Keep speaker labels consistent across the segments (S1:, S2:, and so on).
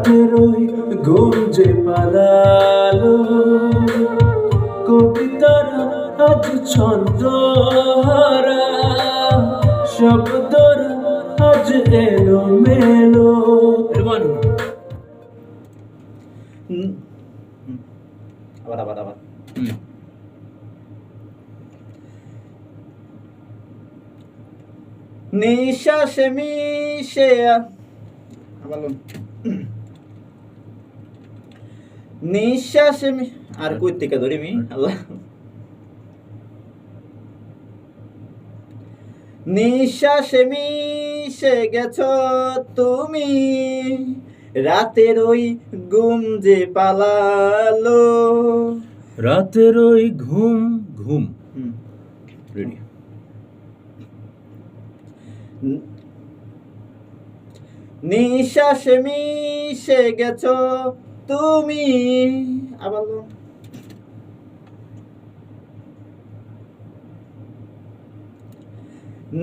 S1: রাতের ওই ঘুম যে পালালো, কবিতারা আজ ছন্দহারা, শব্দরা আজ এলো মেলো।
S2: আবার আবার আবার নিঃশ্বাসে মিশে নিঃশ্বাসে আর কই থেকে ধরি আমি আল্লাহ। নিঃশ্বাসে মিশে গেছো তুমি, রাতের ওই ঘুম যে পালালো।
S1: রাতের ওই ঘুম ঘুম রেডি।
S2: নিঃশ্বাসে মিশে গেছো তুমি, আবার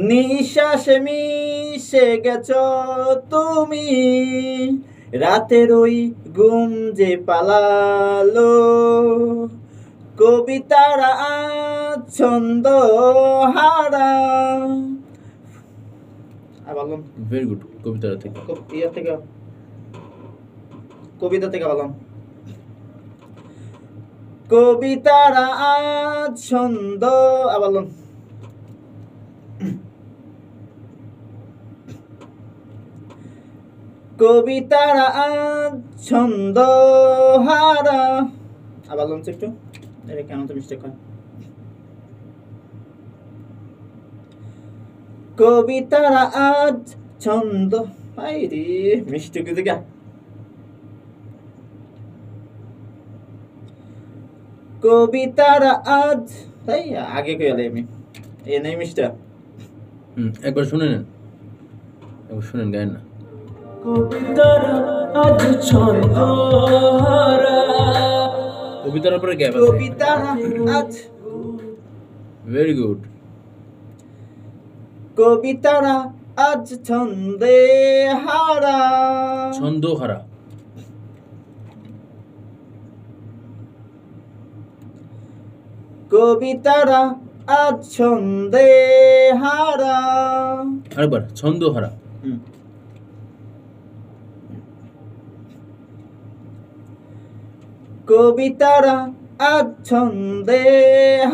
S2: নিঃশ্বাসে মিশে গেছো তুমি, রাতের ওই ঘুম যে পালালো। কবিতারা ছন্দ হারা।
S1: Very good. কবিতা থেকে
S2: কবিতা থেকে বললাম কবিতারা ছন্দ আবার কবিতারা ছন্দ হারা। আবার বললাম একটু, এটা কেন তো মিস্টেক হয়। কবিতারা আজ ছন্দ রে মিস্টেক দিকে। কবিতারা আজ তাই আগে কইলে আমি এ নাই মিস্টার।
S1: একবার শুনে নেন, একবার শুনেন, গায়েন না। কবিতারা আজ ছন্দহারা, কবিতার উপরে গ্যাপ আছে।
S2: কবিতারা আজ
S1: ভেরি গুড।
S2: কবিতারা আজ ছন্দে হারা।
S1: ছন্দহারা।
S2: কবিতারা আজ ছন্দে হারা।
S1: আরেকবার ছন্দহারা।
S2: কবিতারা আজ ছন্দে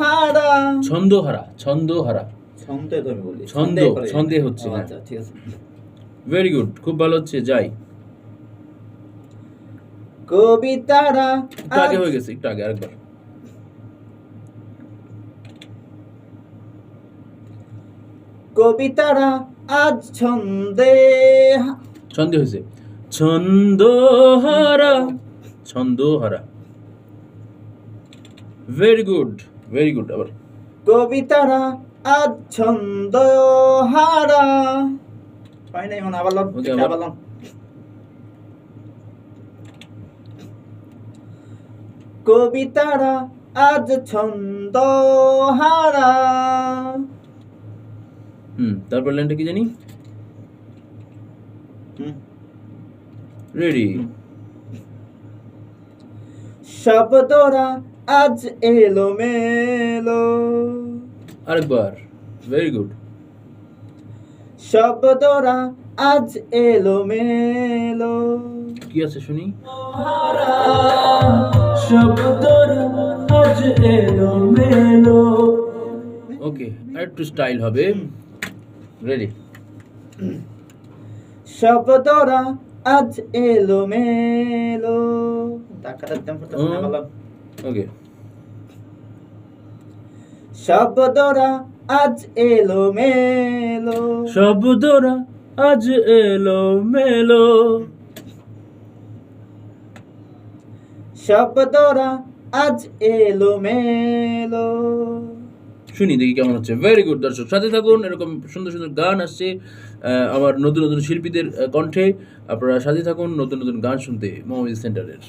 S2: হারা।
S1: ছন্দহারা, ছন্দহারা।
S2: ছন্দে তো আমি বলি,
S1: ছন্দ ছন্দে হচ্ছে।
S2: আচ্ছা ঠিক আছে,
S1: ভেরি গুড, খুব ভালো হচ্ছে। যাই,
S2: কবিতারা
S1: একটু আগে হয়ে গেছে, একটু আগে। আরেকবার।
S2: কবিতারা আজ ছন্দে
S1: ছন্দে হয়েছে। ছন্দহারা, ছন্দহারা। Very good, very good. আবার
S2: কবিতারা আজ ছন্দ হারা। পাই নাই মনে। আবার আবার কবিতারা আজ ছন্দ হারা।
S1: তারপর লাইনটা কি জানি? রেডি।
S2: শব্দরা আজ এলো মেলো।
S1: আরেকবার। Very good.
S2: শব্দরা আজ এলো মেলো।
S1: কি আছে শুনি? শব্দরা আজ এলো মেলো। ওকে, আর একটু স্টাইল হবে। রেডি।
S2: শব্দরা আজ এলো মেলো। টাকাটা দাম করতে না।
S1: ওকে।
S2: শব্দরা আজ এলো মেলো।
S1: শব্দরা আজ এলো মেলো।
S2: শব্দরা আজ এলো মেলো।
S1: শুনি দেখি কেমন হচ্ছে। Very good. দর্শক সাথে থাকুন, এরকম সুন্দর সুন্দর গান আসছে আবার নতুন নতুন শিল্পীদের কণ্ঠে। আপনারা সাথে থাকুন নতুন নতুন গান শুনতে মোহাম্মদ সেন্টারের।